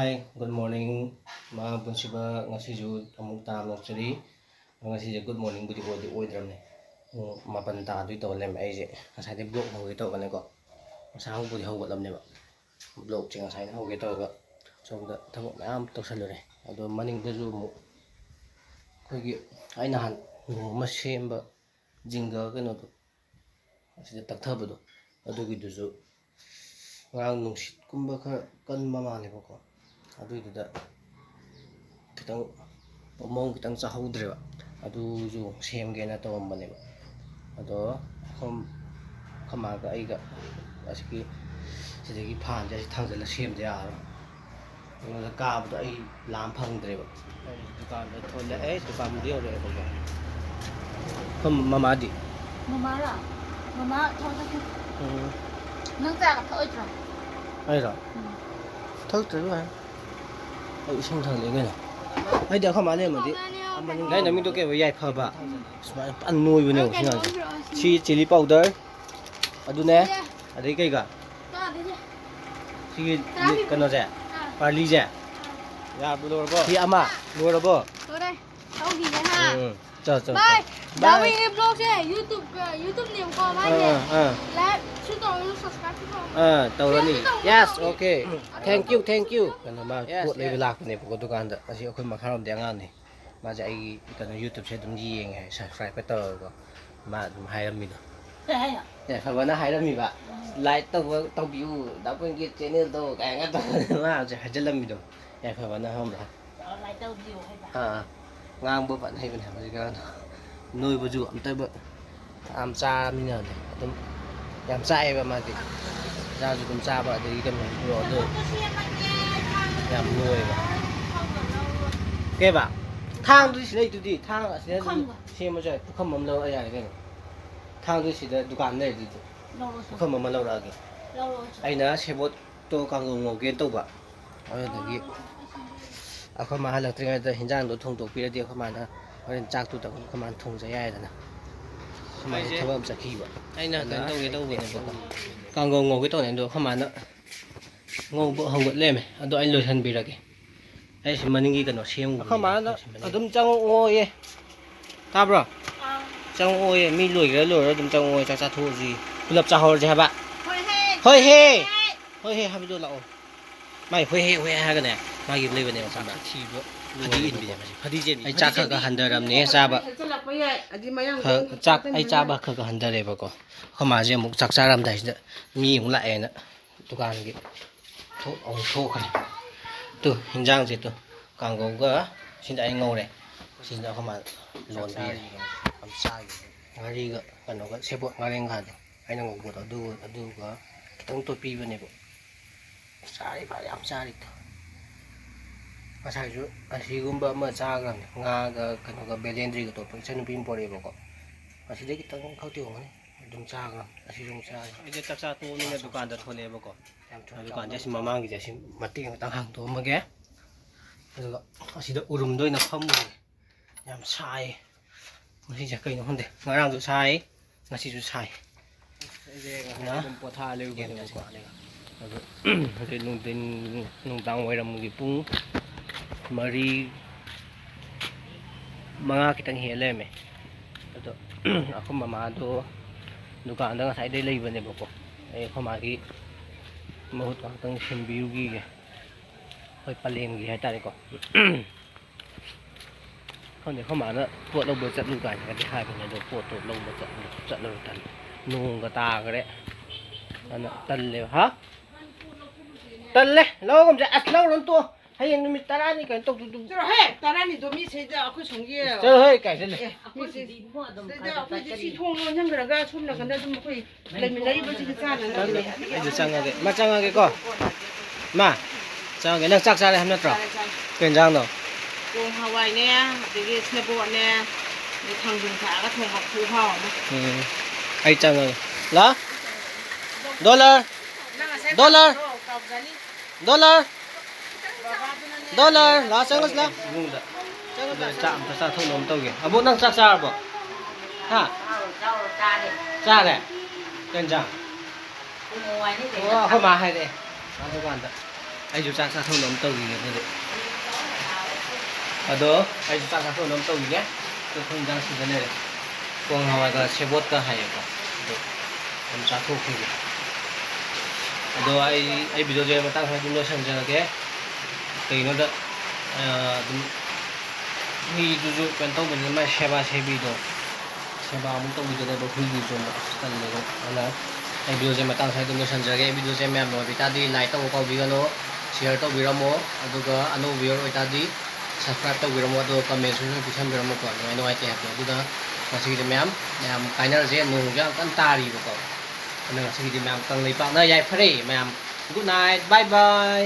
Hi, good morning. Mga punsiba ngasisu amuk tarok-chari. Ngasi good morning budi oidramne. Mapan tadui tawlem aije. Ngasai blog hauge tawgane ko. Ngasai budi haugatlamne ba. Blog che ngasai hauge tawga. Somda thabok mayam tawsalure. Ado maningdasu mu khoigi ai nahan ma semba jinga kenodo. Asida takthabado. Adugidusu ngang nungsit kumba kanba malebako. Aduiduda kitang mong kitang sahudreba aduju semgena tawambaneba ado khamaga aiga asiki sidagi phan ja thangjala semde aro ngala kaabdo ai lam phangdreba dukan da tholle ai dukan di ore ko mamadi mamara mama thong ta nang ta ka thoi tra ai ra thoi tra ba ai sing thang le ngena ai da khama le madi nai nami to ke yai pha ba sma pan noi bune singa si chili powder adune adai kai ga si kano ja parli ja ya bu lo bo si ama lo bo to đây tao gì vậy ha cho bye đào mình vlog chứ YouTube niệm có mai nhỉ like chú tôi subscribe chú tôi tàu ni yes okay thank you kana ma put le lag ne ko dukan da asi akhoi ma kharam de ngan ni ma ja ai kana YouTube se dum yeng hai subscribe to ko ma dum hai ram mi do ya fa bana hai ram mi ba like to view da ko ngi channel to ka nga to ma ja hajalam mi do ya fa bana ham da like tao view hay ba ngang bo bạn hay bên hàng gì cả nuôi bao nhiêu tay bự am cha mình nhờ này tôm làm chay và mà thì ra rồi tôm cha vợ thì cần phải rõ được làm nuôi mà cái bạn thang tôi chỉ đây tôi đi thang ở đây xem mà trời không mầm lâu ai cái thang tôi chỉ đây dukan này thì không mầm lâu rồi ai nữa xem bút tôi càng ngồi kia tôi bạn ở đây cáiเขามาหลังจากนั้นเห็นจ้างรถทงตัวปีละเดียวเขามานะเขาเห็นจากตัวแต่เขามาทงจะแย่แล้วนะเขามาทำแบบสักขี้บ่ไอ้น่ะกันต้องเว้นบอกกางงcáiตัวnàyดูเขามาเนาะงงบ่หงเล่ไหมอันตัวไอ้เลยทันปีละกี่ไอ้สิมันนี่กันเนาะเชี่ยงเขามาเนาะอันตุ้มจังโง่เย่ตาบรอจังโง่เย่มีรวยกันแล้วตุ้มจังโง่จังซาทูจีกุหลาบจ่าหอใช่ปะเฮ้ยให้ไปดูเราไม่เฮ้ยฮะกันเนี่ยมากินเลยวันนี้มาสั่งทีบ่พอดีอินไปจ้ะพอดีเจนไอ้จักก็หันเดิมเนี่ยซาบะจักไอ้จับก็หันเดิมเลยบ่ก็เข้ามาเจมุกจักซารำได้มีอยู่หลายนะตุกันกิโทกันตัวหินจังสิตัวกางกงก็สิได้งงเลยสิได้เข้ามาหลอนพี่ทำซ่าอยู่งารีก็กันก็เสพงาเร่งกันไอ้นางกบดูก็ต้องตัวปีวันนี้บ่ซ่าไปยามซ่าดิmasaju asigumba ma chaga nga ga kanu ga belendri ga to paisan pin pore ba ko aside kita khau ti ngani dum chaga asidum chaga ije taksa to ni na dukan da thole ba ko dukan ja sim mamang gi ja sim mati tang hang to ma ge aduga asida urum doi na pham bu yam sai ngasi ja kai no honde ngarang du sai ngasi ju sai na po tha leu ge na ko ade nung tang wai ram gi pung mari mga kitang helem ito ako mamado dukan da ngasai dai leiba ne bako ai khomagi mahut ka tang simbiugi ge hoi palem gi hai tare ko khone khomana pot lo bo chat lu kan ga di hai bane do pot to lo bo chat lo tan nung ga ta ga de ana tan le ha tan le lo kom ja as lo lon to hayang numit tarani kan tok dudung 저 해. 따라니 도미 세자 그 성기에. 저 hơi cải lên này 세자 그 시통은 형그라가 손나 근데 좀 거의 레미나리 버지 그 짜는. bây giờ sang cái mà sang cái co mà sang cái năng chắc ra đây hôm nay trò quyền giang rồi 또 하와이 nè, 되게 스냅보 nè. 이 당근사가 통합 부하. ai chăng rồi lá dollar lá sang cái lá chạm ta sao thông đồng tàu kìa à bộ năng chắc ra bộ ha ra này quyền giang không mà hay đấy ăn quan trọng ꯑꯩꯁꯨ ꯆꯥꯛ ꯆꯥꯊꯣꯛꯅꯕ ꯑꯃ ꯇꯧꯈꯤꯒꯦ ꯑꯗꯨꯗꯤ ꯑꯗꯣ ꯑꯩꯁꯨ ꯆꯥꯛ ꯆꯥꯊꯣꯛꯅꯕ ꯑꯃ ꯇꯧꯈꯤꯒꯦ ꯑꯩꯈꯣꯏ ꯏꯟꯖꯥꯡ ꯁꯤꯗ ꯂꯩꯔꯦ ꯄꯣꯡ ꯍꯋꯥꯏꯒ ꯁꯦꯕꯣꯠꯀ ꯍꯥꯏꯌꯦꯀꯣ ꯑꯗꯣ ꯑꯗꯨꯝ ꯆꯥꯊꯣꯛꯈꯤꯒꯦ ꯑꯗꯣ ꯑꯩ ꯚꯤꯗꯤꯑꯣꯁꯦ ꯃꯇꯥꯡ ꯈꯔ ꯑꯗꯨꯝ ꯂꯣꯏꯁꯤꯟꯖꯔꯒꯦ ꯀꯩꯒꯤꯅꯣꯗ ꯑꯗꯨꯝ ꯍꯨꯏꯗꯨꯁꯨ ꯀꯩꯅꯣ ꯇꯧꯕꯅꯤꯅ ꯃꯥꯏ ꯁꯦꯕꯥ ꯁꯦꯕꯤꯗꯣ ꯁꯦꯕꯥ ꯑꯃꯨꯛ ꯇꯧꯕꯤꯒꯗꯕ ꯍꯨꯏꯗꯨꯁꯨ ꯑꯃꯨꯛ ꯇꯜꯂꯦꯕ ꯑꯗꯨꯅ ꯑꯩ ꯚꯤꯗꯤꯑꯣꯁꯦ ꯃꯇꯥꯡ ꯈꯔ ꯑꯗꯨꯝ ꯂꯣꯏꯁꯤꯟꯖꯔꯒꯦ ꯑꯩ ꯚꯤꯗꯤꯑꯣꯁꯦ ꯃꯌꯥꯝ ꯅꯨꯡꯉꯥꯏꯕꯤ ꯇꯥꯔꯗꯤ ꯂꯥꯏꯛ ꯇꯧꯕ ꯀꯥꯎꯕꯤꯒꯅꯨ ꯁꯤꯌꯔ ꯇꯧꯕꯤꯔꯝꯃꯣ ꯑꯗꯨꯒ ꯑꯅꯧꯕ ꯚꯤꯌꯔ ꯑꯣꯏꯇꯥꯔꯗꯤ ꯁꯕꯁꯀ꯭ꯔꯥꯏꯕ ꯇꯧꯕꯤꯔꯝꯃꯣ ꯑꯗꯨꯒ ꯀꯃꯦꯟꯁꯨ ꯄꯤꯁꯟꯕꯤꯔꯝꯃꯣꯀꯣ ꯅꯨꯡꯉꯥꯏꯇꯦ ꯍꯥꯏꯕꯗꯣ ꯑꯗꯨꯅ ꯉꯁꯤꯒꯤꯗꯤ ꯃꯌꯥꯝ ꯀꯥꯏꯅꯔꯁꯦ ꯅꯣꯡꯁꯨ ꯌꯥꯝ ꯀꯟꯅ ꯇꯥꯔꯤꯕꯀꯣ ꯑꯗꯨꯅ ꯉꯁꯤꯒꯤꯗꯤ ꯃꯌꯥꯝ ꯀꯪꯂꯩꯄꯥꯛꯅ ꯌꯥꯏꯐꯔꯦ ꯃꯌꯥꯝ ꯒꯨꯗ ꯅꯥꯏꯠ ꯕꯥꯏ ꯕꯥꯏ